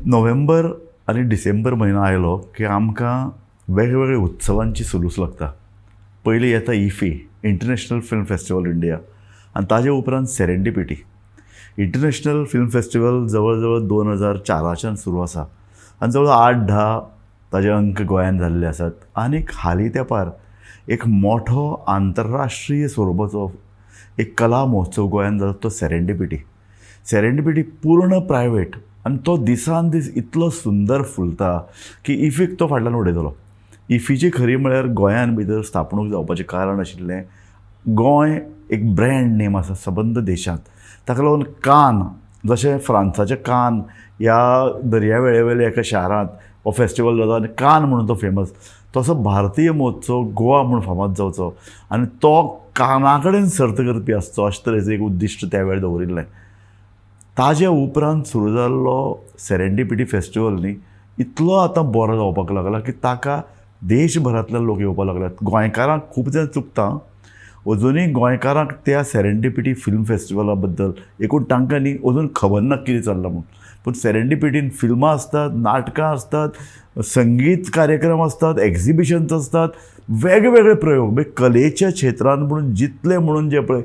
November आनी डिसेंबर म्हयनो आयलो की आमकां वेगवेगळ्या उत्सवांची सुरूच लागता. पयलीं येता IFFI, international film festival India, आनी ताजे उपरांत सेरेंडिपिटी. इंटरनॅशनल फिल्म फेस्टिवल जवळ जवळ 2004च्यान सुरू आसा आनी जवळ 8-10 ताजे अंक गोंयांत जाल्ले आसात. आनीक हालीं तेंपार एक मोठो आंतरराष्ट्रीय स्वरुपाचो एक कला महोत्सव गोंयांत जाता, तो सेरेंडिपिटी. सेरेंडिपिटी पूर्ण प्रायवेट आनी तो दिसान दीस इतलो सुंदर फुलता की इफीक तो फाटल्यान उडयतलो. इफीची खरी म्हळ्यार गोंयान भितर स्थापणूक जावपाचें कारण आशिल्लें, गोंय एक ब्रँड नेम आसा सबंद देशांत. ताका लागून कान, जशें फ्रांसाचें कान ह्या दर्यावेळेवेल्या एका शारांत हो फेस्टिवल जाता आनी कान म्हणून तो फेमस, तसो भारतीय महोत्सव गोवा म्हणून फामाद जावचो आनी तो काना कडेन सर्त करपी आसचो, अशें तरेचें एक उद्दिश्ट त्या वेळार दवरिल्लें. ताजे उपरांत सुरू जाल्लो सेरेंडिपिटी फेस्टिवल न्ही इतलो आतां बरो जावपाक लागला की ताका देशभरांतले लोक येवपाक लागल्यात. गोंयकारांक खूब जाण चुकता, अजुनूय गोंयकारांक त्या सेरेंडिपिटी फिल्म फेस्टिवला बद्दल एकूण तांकां न्ही अजून खबर ना कितें चल्लां म्हणून. पूण सेरेंडिपिटीन फिल्मां आसतात, नाटकां आसतात, संगीत कार्यक्रम आसतात, एक्झिबिशन्स आसतात, वेगवेगळे प्रयोग म्हणजे कलेच्या क्षेत्रांत म्हणून जितले म्हणून जे पळय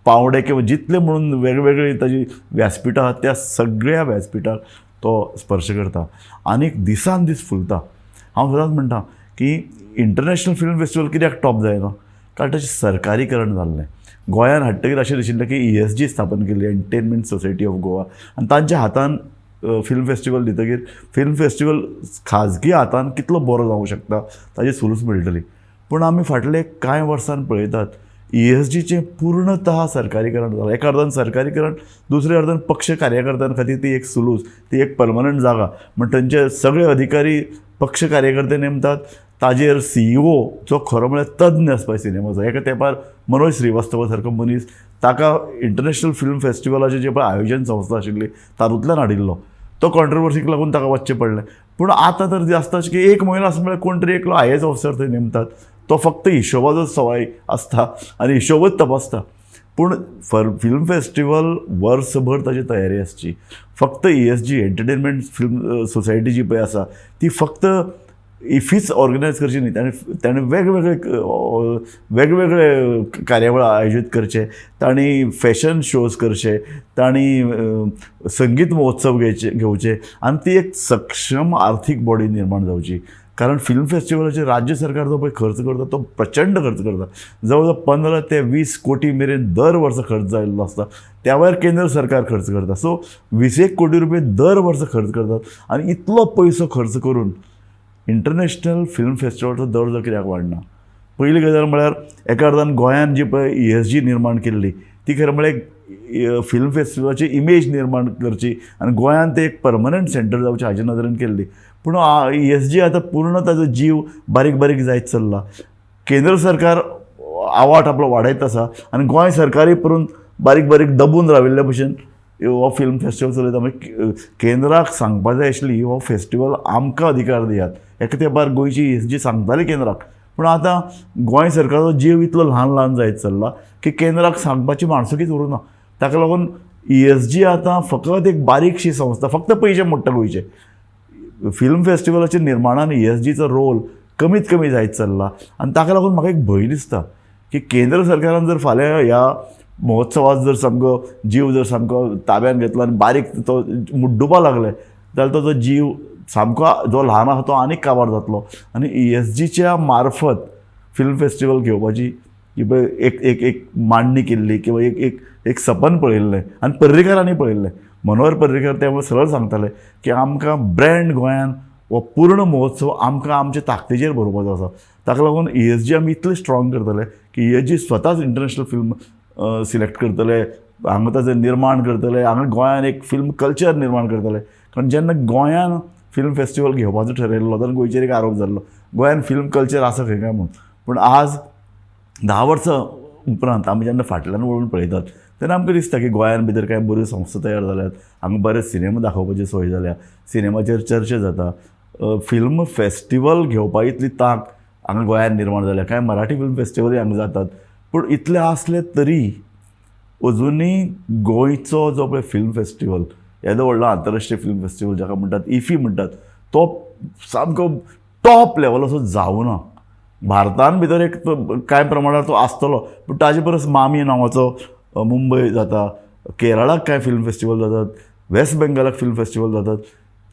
पावडे किंवा जितले म्हणून वेगवेगळी ताजी व्यासपिठां आहात त्या सगळ्या व्यासपिठाक तो स्पर्श करता आनीक दिसान दीस फुलता. हांव सदांच म्हणटा की इंटरनॅशनल फिल्म फेस्टिवल कित्याक टॉप जायना, कारण ताचें सरकारीकरण जाल्लें. गोंयान हाडटकीर अशें दिशिल्लें की ESG स्थापन केल्ली, एंटरटेनमेंट सोसायटी ऑफ गोवा, आनी तांच्या हातान फिल्म फेस्टिवल दितकीर फिल्म फेस्टिवल खाजगी हातान कितलो बरो जावंक शकता ताची सुरूच मेळटली. पूण आमी फाटले कांय वर्सान पळयतात ESGचें पूर्णतः सरकारीकरण जालां. एका अर्दान सरकारीकरण, दुसऱ्या अर्दान पक्ष कार्यकर्त्यां खातीर ती एक सुलूस, ती एक परमनंट जागा. म्हण थंयचे सगळे अधिकारी पक्ष कार्यकर्ते नेमतात. ताजेर CEO जो खरो म्हळ्यार तज्ञ आसपाक सिनेमाचो. एका तेंपार मनोज श्रीवास्तवा सारको मनीस ताका इंटरनॅशनल फिल्म फेस्टिवलाचें जे पळय आयोजन संस्था आशिल्ली तातूंतल्यान हाडिल्लो. तो कॉन्ट्रोवर्सीक लागून ताका वचचें पडलें. पूण आतां तर जास्त अशें की एक म्हयनो आसा म्हळ्यार कोण तरी एकलो IAS ऑफिसर थंय नेमतात. तो फक्त हिशोबाचो सवाय आसता आनी हिशोबच तपासता. पूण फिल्म फेस्टिवल वर्सभर ताची तयारी आसची. फक्त ESG एंटरटेनमेंट फिल्म सोसायटी जी पळय आसा ती फक्त इफीच ऑर्गनायज करची न्ही, ताणें वेगवेगळे कार्यावळ आयोजीत करचे, तांणी फॅशन शोज करचे, तांणी संगीत महोत्सव घेवचे आनी ती एक सक्षम आर्थीक बॉडी निर्माण जावची. कारण फिल्म फेस्टिवलाचेर राज्य सरकार जो पळय खर्च करता तो प्रचंड खर्च करता. जवळ जवळ 15 ते 20 कोटी मेरेन दर वर्स खर्च जाल्लो आसता. त्या भायर केंद्र सरकार खर्च करता. सो 20 कोटी रुपया दर वर्स खर्च करतात आनी इतलो पयसो खर्च करून इंटरनॅशनल फिल्म फेस्टिवलाचो दर्जो कित्याक वाडना. पयली गजाल म्हळ्यार एका अर्दान गोंयान जी पळय ESG निर्माण केल्ली ती खरें म्हळ्यार फिल्म फेस्टिवलाची इमेज निर्माण करची आनी गोंयान ते एक परमनंट सेंटर जावचें हाजे नदरेन केल्ली. पूण ESG आतां पूर्ण ताजो जीव बारीक बारीक जायत चल्ला. केंद्र सरकार आवाठ आपलो वाडयत आसा आनी गोंय सरकारी करून बारीक बारीक दबून राविल्ल्या भशेन हो फिल्म फेस्टिवल चलयता. मागीर केंद्राक सांगपाक जाय आशिल्ली हो फेस्टिवल आमकां अधिकार दियात. एका तेंपार गोंयची ESG सांगताली केंद्राक, पूण आतां गोंय सरकाराचो जीव इतलो ल्हान ल्हान जायत चल्ला की केंद्राक सांगपाची माणसुकीच उरूना. ताका लागून ESG आतां फकत एक बारीकशी संस्था, फक्त पयशे मोडटा गोंयचे. फिल्म फेस्टिवलाच्या निर्माणान ESGचो रोल कमीत कमी जायत चल्ला आनी ताका लागून म्हाका एक भंय दिसता की केंद्र सरकारान जर फाल्यां ह्या महोत्सवात जर सामको जीव जर सामको ताब्यान घेतलो आनी बारीक तो मुड्डुपा लागले जाल्यार तो जीव सामको जो ल्हान आसा तो आनीक काबार जातलो. आनी ESGच्या मार्फत फिल्म फेस्टिवल घेवपाची ही पळय एक मांडणी केल्ली किंवा एक सपन पळयल्लें आनी पर्रीकारांनी पळयल्लें. मनोहर पर्रीकर ते सरळ सांगताले की आमकां ब्रँड गोंयान हो पूर्ण महोत्सव आमकां आमचे ताकतीचेर बरोवपाचो आसा. ताका लागून ESG आमी इतले स्ट्रॉंग करतले की ESG स्वताच इंटरनॅशनल फिल्म सिलेक्ट करतले, हांगा ताजें निर्माण करतले, हांगा गोंयान एक फिल्म कल्चर निर्माण करतले. कारण जेन्ना गोंयान फिल्म फेस्टिवल घेवपाचो ठरयल्लो तेन्ना गोंयचेर एक आरोप जाल्लो गोंयान फिल्म कल्चर आसा खंय काय म्हणून. पूण आज 10 वर्सां उपरांत आमी जेन्ना फाटल्यान वळून पळयतात तेन्ना आमकां दिसता की गोंयान भितर कांय बऱ्यो संस्था तयार जाल्यात, हांगा बरे सिनेमा दाखोवपाची सोय जाल्या, सिनेमाचेर चर्चा जाता. फिल्म फेस्टिवल घेवपा इतली तांक हांगा गोंयान निर्माण जाल्या. कांय मराठी फिल्म फेस्टिवलूय हांगा जातात. पूण इतले आसले तरी अजुनूय गोंयचो जो पळय फिल्म फेस्टिवल येदो व्हडलो आंतरराष्ट्रीय फिल्म फेस्टिवल जाका म्हणटात इफी म्हणटात तो सामको टॉप लेवलाचो जावना. भारतान भितर एक कांय प्रमाणात तो आसतलो, पूण ताजे परस मामी नांवाचो मुंबय जाता, केरळाक कांय फिल्म फेस्टिवल जातात, वेस्ट बेंगलाक फिल्म फेस्टिवल जातात.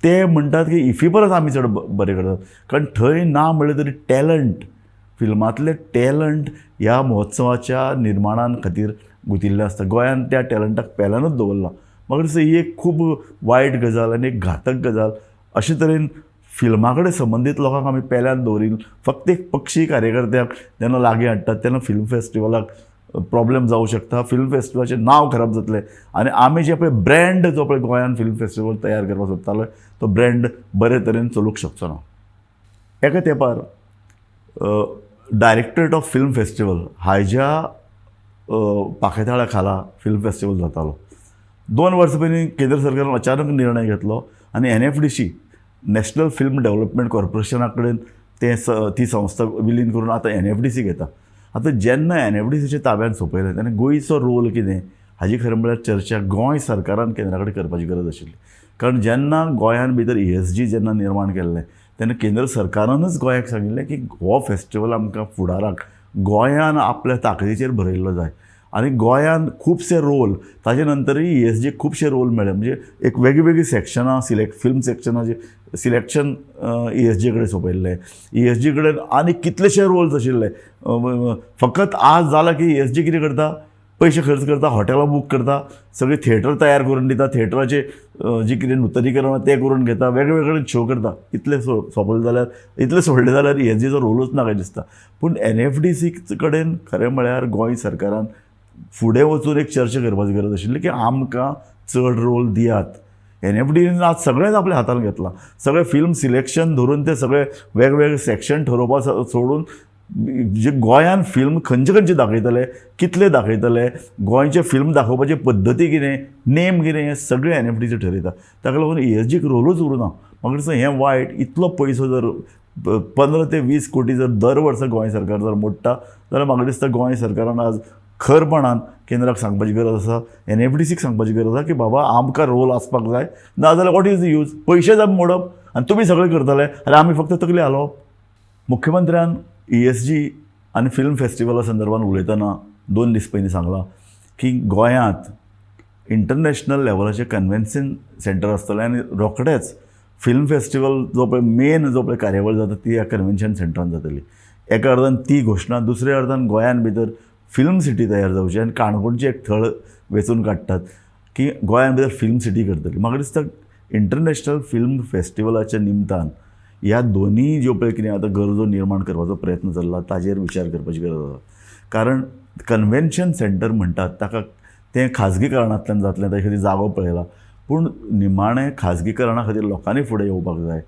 ते म्हणटात की इफी परस आमी चड बरें करतात, कारण थंय ना म्हणलें तरी टॅलंट, फिल्मांतले टॅलंट ह्या महोत्सवाच्या निर्माणान खातीर गुंतिल्ले आसता. गोंयान त्या टॅलंटाक पेल्यानूच दवरला. म्हाका दिसता ही एक खूब वायट गजाल आनी एक घातक गजाल. अशे तरेन फिल्मा कडेन संबंदीत लोकांक आमी पेल्यान दवरिल. फक्त एक पक्षी कार्यकर्त्याक जेन्ना लागीं हाडटात तेन्ना फिल्म फेस्टिवलाक प्रॉब्लेम जावं शकता, फिल्म फेस्टिवलाचें नांव खराब जातलें आनी आमी जे पळय ब्रँड जो पळय गोंयान फिल्म फेस्टिवल तयार करपाक सोदताले तो ब्रँड बरे तरेन चलूंक शकचो ना. एका तेंपार डायरेक्टरेट ऑफ फिल्म फेस्टिवल हाज्या पाखयताळ्या खाला फिल्म फेस्टिवल जातालो. 2 वर्सां पयलीं केंद्र सरकारान अचानक निर्णय घेतलो आनी NFDC नॅशनल फिल्म डेव्हलपमेंट कॉर्पोरेशना कडेन ती संस्था विलीन करून आतां NFDC घेता. आतां जेन्ना NFDCच्या ताब्यान सोंपयलें तेन्ना गोंयचो रोल कितें हाजी खरें म्हळ्यार चर्चा गोंय सरकारान केंद्रा कडेन करपाची गरज आशिल्ली. कारण जेन्ना गोंयान भितर ESG जेन्ना निर्माण केल्लें तेन्ना केंद्र सरकारानूच गोंयाक सांगिल्लें की हो फेस्टिवल आमकां फुडाराक गोंयान आपल्या ताकदीचेर भरयल्लो जाय. आनी गोंयान खुबशे रोल ताजे नंतरय ESG खुबशे रोल मेळ्ळे. म्हणजे एक वेगळीवेगळी सॅक्शनां फिल्म सॅक्शनाचे सिलेक्शन ESG कडेन सोंपयल्लें. ESG कडेन आनी कितलेशे रोल्स आशिल्ले. फकत आज जाला की ESG कितें करता, पयशे खर्च करता, हॉटेलां बूक करता, सगळे थिएटर तयार करून दिता, थिएटराचे जी कितें नुतनीकरण तें करून घेता, वेगळे शो करता. इतले सोंपले जाल्यार इतले सोडले जाल्यार ESGचो रोलूच ना काय दिसता. पूण NFDC कडेन खरें म्हळ्यार गोंय सरकारान फुडें वचून एक चर्चा करपाची गरज आशिल्ली की आमकां चड रोल दियात. NFDCन आज सगळेंच आपल्या हातान घेतलां. सगळें फिल्म सिलेक्शन धरून ते सगळे वेगवेगळे सॅक्शन ठरोवपाक सोडून जे गोंयान फिल्म खंयचे दाखयतले, कितले दाखयतले, गोंयचे फिल्म दाखोवपाची पद्दती कितें, नेम कितें, हें सगळें NFDC ठरयता. ताका लागून ESGक रोलूच उरूना. म्हाका दिसता हें वायट. इतलो पयसो जर 15 ते 20 कोटी जर दर वर्सा गोंय सरकार जर मोडटा जाल्यार म्हाका दिसता गोंय सरकारान आज खरपणान केंद्राक सांगपाची गरज आसा, NFDCक सांगपाची गरज आसा की बाबा आमकां रोल आसपाक जाय, नाजाल्यार वॉट इज द यूज. पयशेच आमी मोडप आनी तुमी सगळें करतले आनी आमी फक्त तकली हालोवप. मुख्यमंत्र्यान ESG आनी फिल्म फेस्टिवला संदर्भान उलयतना 2 दीस पयलीं सांगलां की गोंयांत इंटरनॅशनल लेवलाचें कन्वेन्शन सेंटर आसतलें आनी रोखडेंच फिल्म फेस्टिवल जो पळय मेन जो पळय कार्यावळ जाता ती ह्या कन्वेन्शन सेंटरान जातली. एका अर्दान ती घोशणा, दुसऱ्या अर्दान गोंयान भितर फिल्म सिटी तयार जावची आनी काणकोणची एक थळ वेचून काडटात की गोंयान भितर फिल्म सिटी करतली. म्हाका दिसता इंटरनॅशनल फिल्म फेस्टिवलाच्या निमतान ह्या दोनी ज्यो पळय कितें आतां गरजो निर्माण करपाचो प्रयत्न चल्ला ताजेर विचार करपाची गरज आसा. कारण कन्वेन्शन सेंटर म्हणटात ताका तें खाजगीकरणांतल्यान जातलें, ताचे खातीर जागो पळयला. पूण निमाणें खाजगीकरणा खातीर लोकांनी फुडें येवपाक जाय.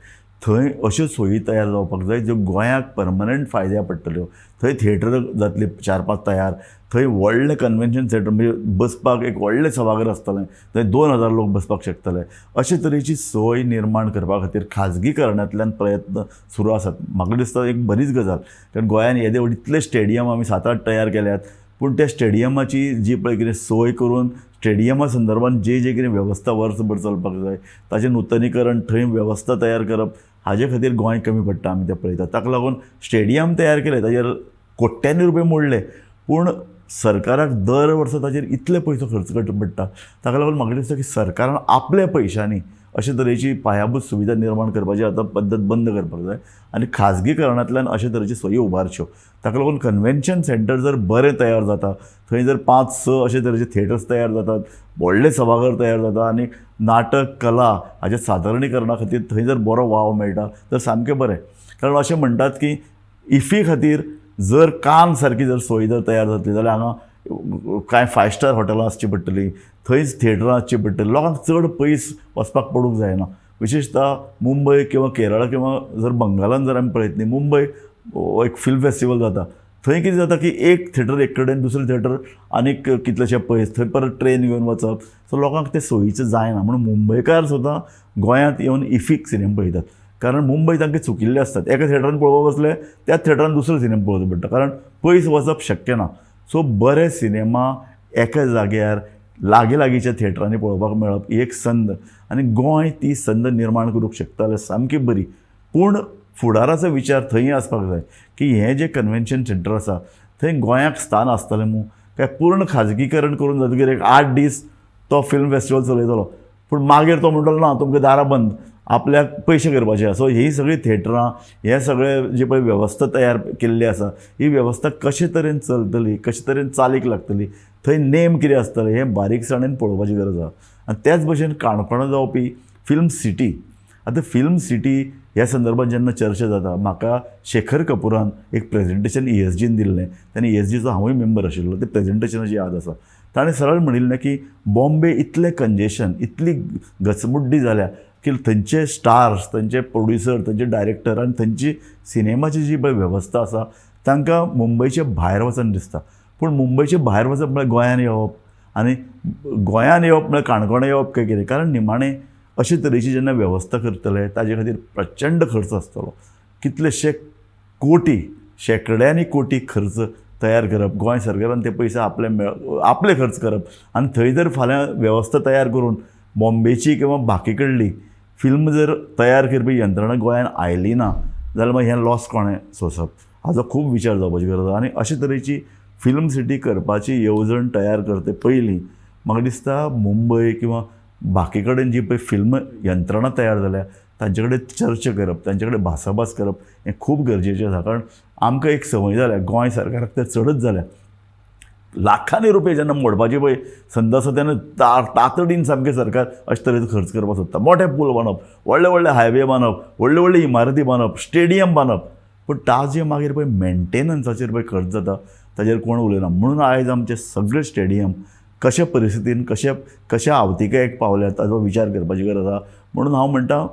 थंय अश्यो सोयी तयार जावपाक जाय ज्यो गोंयाक परमनंट फायद्या पडटल्यो. थंय थिएटर जातली 4-5 तयार, थंय व्हडलें कन्वेन्शन सेंटर म्हणजे बसपाक एक व्हडलें सभाघर आसतलें, थंय 2000 लोक बसपाक शकतले. अशे तरेची सोय निर्माण करपा खातीर खाजगीकरणांतल्यान प्रयत्न सुरू आसात. म्हाका दिसता एक बरीच गजाल. कारण गोंयान येदे व्हड इतले स्टेडियम आमी 7-8 तयार केल्यात, पूण त्या स्टेडियमाची जी पळय कितें सोय करून स्टेडियमा संदर्भान जे कितें वेवस्था वर्सभर चलपाक जाय ताचें नूतनीकरण, थंय वेवस्था तयार करप, हाजे खातीर गोंय कमी पडटा आमी तें पळयता. ताका लागून स्टेडियम तयार केले, ताजेर कोट्यांनी रुपया मोडले, पूण सरकाराक दर वर्सा ताजेर इतले पयसो खर्च करचो पडटा. ताका लागून म्हाका दिसता की सरकारान आपल्या पयशांनी अशे तरेची पायाभूत सुविधा निर्माण करपाची आतां पद्दत बंद करपाक जाय आनी खाजगीकरणांतल्यान अशे तरेची सोयी उबारच्यो. ताका लागून कन्वेन्शन सेंटर जर बरें तयार जाता, थंय जर 5-6 अशे तरेचे थिएटर्स तयार जातात, व्हडले सभाघर तयार जाता आनी नाटक कला हाच्या सादरणीकरणा खातीर थंय जर बरो वाव मेळटा तर सामकें बरें. कारण अशें म्हणटात की इफी खातीर जर कान सारकी जर सोय जर तयार जातली जाल्यार हांगा कांय 5 स्टार हॉटेलां आसची पडटलीं, थंयच थिएटरां आसची पडटलीं. लोकांक चड पयस वचपाक पडूंक जायना. विशेशतः मुंबय किंवा केरळ किंवा जर बंगालान जर आमी पळयत न्ही, मुंबय एक फिल्म फेस्टिवल जाता, थंय कितें जाता की एक थिएटर एक कडेन, दुसरें थिएटर आनीक कितलेशे पयस, थंय परत ट्रेन घेवन वचप. सो लोकांक तें सोयीचें जायना. म्हणून मुंबयकार सुद्दां गोंयांत येवन इफीक सिनेमा पळयतात. कारण मुंबय तांकां चुकिल्ले आसतात. एका थिएटरान पळोवपाक बसले त्याच थिएटरान दुसरो सिनेमा पळोवचो पडटा, कारण पयस वचप शक्य ना. सो बरे सिनेमा एका जाग्यार लागींच्या थिएटरांनी पळोवपाक मेळप ही एक संद आनी गोंय ती संद निर्माण करूंक शकता जाल्यार सामकी बरी. पूण फुडाराचो विचार थंय आसपाक जाय की हें जें कन्वेन्शन सेंटर आसा थंय गोंयाक स्थान आसतलें मूं काय पूर्ण खाजगीकरण करून जातकीर एक 8 दीस तो फिल्म फेस्टिवल चलयतलो पूण मागीर तो म्हणटलो ना तुमकां दारां बंद आपल्याक पयशे करपाचे. सो ही सगळीं थिएटरां हे सगळे जे पळय वेवस्था तयार केल्ली आसा ही वेवस्था कशे तरेन चलतली कशे तरेन चालीक लागतली थंय नेम कितें आसतले हें बारीकसाणेन पळोवपाची गरज आसा. आनी त्याच भशेन काणकोणा जावपी फिल्म सिटी. आतां फिल्म सिटी ह्या संदर्भात जेन्ना चर्चा जाता म्हाका शेखर कपुरान एक प्रेजेंटेशन ESGन दिल्लें तेन्ना ESGचो हांवूय मेंबर आशिल्लो ते प्रेजेंटेशनाची याद आसा. ताणें सरळ म्हणिल्लें की बॉम्बे इतलें कंजेशन इतली घचमुड्डी जाल्या की थंयचे स्टार्स थंयचे प्रोड्युसर थंयचे डायरेक्टर आनी थंयची सिनेमाची जी पळय वेवस्था आसा तांकां मुंबयचे भायर वचून दिसता. पूण मुंबयचे भायर वचप म्हळ्यार गोंयान येवप आनी गोंयान येवप म्हळ्यार काणकोणा येवप काय कितें कारण निमाणें अशे तरेची जेन्ना वेवस्था करतले ताजे खातीर प्रचंड खर्च आसतलो. कितलेशे कोटी शेकड्यांनी कोटी खर्च तयार करप गोंय सरकारान ते पयशे आपले खर्च करप आनी थंय जर फाल्यां वेवस्था तयार करून बॉम्बेची किंवा बाकी कडली फिल्म जर तयार करपी यंत्रणा गोंयान आयली ना जाल्यार मागीर हें लॉस कोणें सोंसप हाजो खूब विचार जावपाची गरज आसा. आनी अशे तरेची फिल्म सिटी करपाची येवजण तयार करते पयलीं म्हाका दिसता मुंबय किंवा बाकी कडेन जी पळय फिल्म यंत्रणा तयार जाल्या तांचे कडेन चर्चा करप तांचे कडेन भासाभास करप हें खूब गरजेचें आसा. कारण आमकां एक संवय जाल्या गोंय सरकाराक ते चडच जाल्या लाखांनी रुपया जेन्ना मोडपाची पळय संद आसा तेन्ना तातडीन सामकें सरकार अशे तरेचो खर्च करपाक सोदता. मोठे पूल बांदप व्हडले व्हडले हायवे बांदप व्हडले व्हडले इमारती बांदप स्टेडियम बांदप पूण ताजे मागीर पळय मेंटेनन्साचेर पळय खर्च जाता ताजेर कोण उलयना. म्हणून आयज आमचे सगळे स्टेडियम कशा परिस्थितीन कशा आवतिकायेक पावल्या ताजो विचार करपाची गरज आसा. म्हणून हांव म्हणटा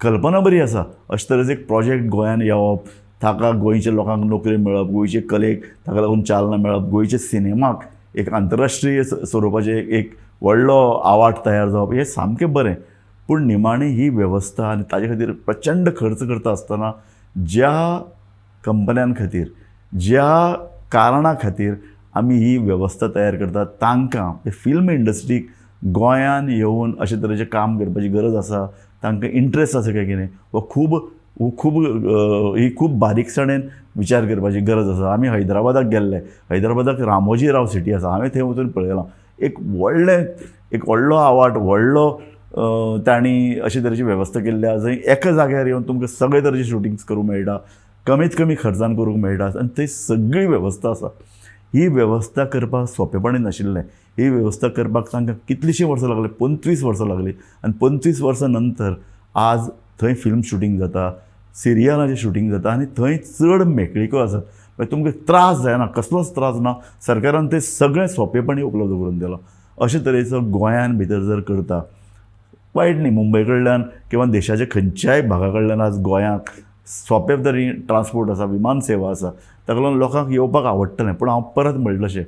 कल्पना बरी आसा अशे तरेचो एक प्रोजेक्ट गोंयान येवप ताका गोंयच्या लोकांक नोकरी मेळप गोंयचे कलेक ताका लागून चालना मेळप गोंयच्या सिनेमाक एक आंतरराष्ट्रीय स्वरुपाचे एक व्हडलो आवाठ तयार जावप हें सामकें बरें. पूण निमाणी ही वेवस्था आनी ताजे खातीर प्रचंड खर्च करता आसतना ज्या कंपन्यां खातीर ज्या कारणा खातीर आमी ही वेवस्था तयार करतात तांकां फिल्म इंडस्ट्रीक गोंयान येवन अशे तरेचें काम करपाची गरज आसा तांकां इंट्रस्ट आसा काय कितें ही खूब बारीकसाणेन विचार करपाची गरज आसा. आमी हैदराबादाक गेल्ले हैदराबादाक रामोजी राव सिटी आसा हांवें थंय वचून पळयलां एक व्हडलो आवाठ व्हडलो तांणी अशे तरेची वेवस्था केल्ली आसा जंय एका जाग्यार येवन तुमकां सगळे तरेचे शुटिंग्स करूंक मेळटा कमीत कमी खर्चान करूंक मेळटा आनी थंय सगळी वेवस्था आसा. ही वेवस्था करपाक सोंपेपणी नाशिल्लें. ही वेवस्था करपाक तांकां कितलींशीं वर्सां लागलीं 25 वर्सां लागलीं आनी 25 वर्सां नंतर आज थंय फिल्म शुटींग जाता सिरियलाचें शुटींग जाता आनी थंय चड मेकळीको आसा मागीर तुमकां त्रास जायना कसलोच त्रास ना. सरकारान तें सगळें सोंपेपणी उपलब्ध करून दिलां. अशे तरेचो गोंयान भितर जर करता वायट न्ही मुंबय कडल्यान किंवा देशाच्या खंयच्याय भागा कडल्यान आज गोंयाक सोंपे तरेन ट्रान्सपोर्ट आसा विमान सेवा आसा ताका लागून लोकांक येवपाक आवडटलें. पूण हांव परत म्हणलें अशें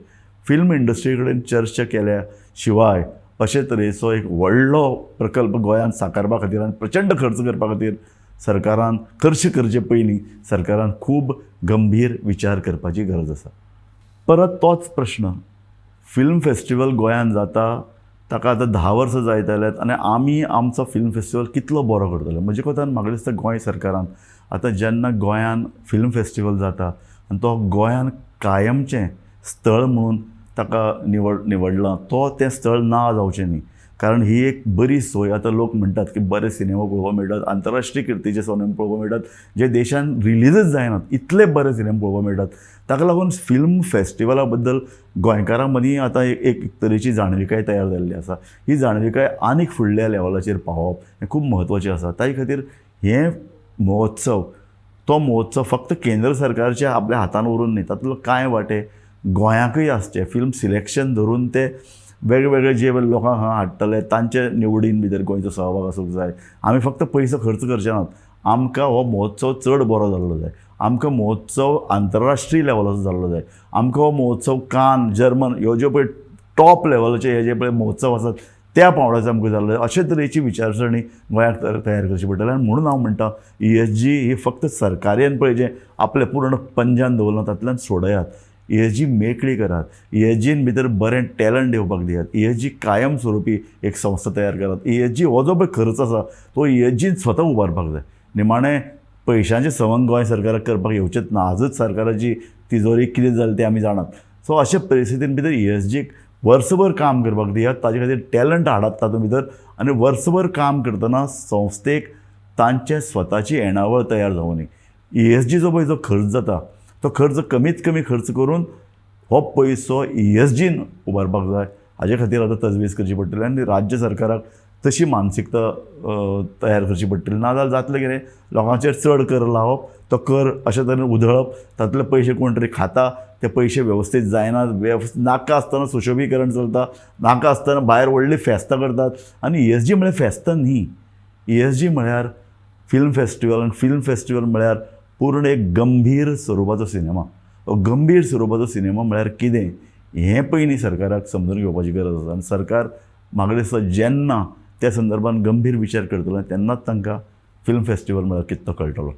फिल्म इंडस्ट्री कडेन चर्चा केल्या शिवाय अशे तरेचो एक व्हडलो प्रकल्प गोंयांत साकारपा खातीर आनी प्रचंड खर्च करपा खातीर सरकारान खर्च करचे पयलीं सरकारान खूब गंभीर विचार करपाची गरज आसा. परत तोच प्रश्न फिल्म फेस्टिवल गोंयांत जाता ताका आतां 10 वर्सां जायत आयल्यात आनी आमी आमचो फिल्म फेस्टिवल कितलो बरो करतलो. म्हजे कोतान म्हाका दिसता गोंय सरकारान आतां जेन्ना गोंयान फिल्म फेस्टिवल जाता आनी तो गोंयान कायमचें स्थळ म्हणून ताका निवडलां तो तें स्थळ ना जावचें न्ही. कारण ही एक बरी सोय. आतां लोक म्हणटात की बरे सिनेमा पळोवपाक मेळटात आंतरराष्ट्रीय किर्तीचे सिनेमा पळोवपाक मेळटात जे देशान रिलीजच जायनात इतले बरे सिनेमा पळोवपाक मेळटात. ताका लागून फिल्म फेस्टिवला बद्दल गोंयकारां मदीं आतां एक तरेची जाणविकाय तयार जाल्ली आसा. ही जाणविकाय आनीक फुडल्या लेवलाचेर पावप हें खूब म्हत्वाचें आसा. ताचे खातीर हे महोत्सव तो महोत्सव फक्त केंद्र सरकारचे आपल्या हातान उरून न्ही तातूंतलो कांय वांटे गोंयाकय आसचे. फिल्म सिलेक्शन धरून ते वेगवेगळे जे लोकांक हांगा हाडटले तांचे निवडीन भितर गोंयचो सहभाग आसूंक जाय. आमी फक्त पयसो खर्च करचे नात. आमकां हो महोत्सव चड बरो जाल्लो जाय. आमकां महोत्सव आंतरराष्ट्रीय लेवलाचो जाल्लो जाय. आमकां हो महोत्सव कान जर्मन ह्यो ज्यो पळय टॉप लेवलाचे हे जे पळय महोत्सव आसात त्या पावंड्याचो आमकां जाल्लो जाय. अशे तरेची विचारसरणी गोंयाक तयार करची पडटली. आनी म्हणून हांव म्हणटा ESG ही फक्त सरकारान पळय जें आपलें पूर्ण पंजान दवरलां तातूंतल्यान सोडयात. ESG मेकळी करात, ESGन भितर बरें टॅलंट येवपाक दियात, ESG कायम स्वरुपी एक संस्था तयार करात. ESG हो जो पळय खर्च आसा तो ESGन स्वता उबारपाक जाय. निमाणें पयशांचें सवंग गोंय सरकाराक करपाक येवचेंच ना. आजूच सरकाराची तिजोरी कितें जाली तें आमी जाणात. सो अशे परिस्थितीन भितर ESGक वर्सभर काम करपाक दियात, ताजे खातीर टॅलंट हाडात तातूंत भितर आनी वर्सभर काम करतना संस्थेक तांचे स्वताची येणावळ तयार जावं न्ही. ESG जो पळय जो खर्च जाता तो खर्च कमीत कमी खर्च करून हो पयसो ESGन उबारपाक जाय. हाजे खातीर आतां तजवीज करची पडटली आनी राज्य सरकाराक तशी मानसिकता तयार करची पडटली. नाजाल्यार जातलें कितें, लोकांचेर चड कर लावप, तो कर अशे तरेन उधळप, तातूंतले पयशे कोण तरी खाता, ते पयशे वेवस्थीत जायना, नाका आसतना सुशोभीकरण चलता, नाका आसतना भायर व्हडलीं फेस्तां करतात. आनी ESG म्हळ्यार फेस्तां न्ही. ESG म्हळ्यार फिल्म फेस्टिवल, आनी फिल्म फेस्टिवल म्हळ्यार पूर्ण एक गंभीर स्वरुपाचो सिनेमा. गंभीर स्वरुपाचो सिनेमा म्हळ्यार कितें हें पयलीं सरकाराक समजून घेवपाची गरज आसा. आनी सरकार म्हाका दिसता जेन्ना त्या संदर्भान गंभीर विचार करतलो तेन्नाच तांकां फिल्म फेस्टिवल म्हळ्यार कितें तो कळटलो.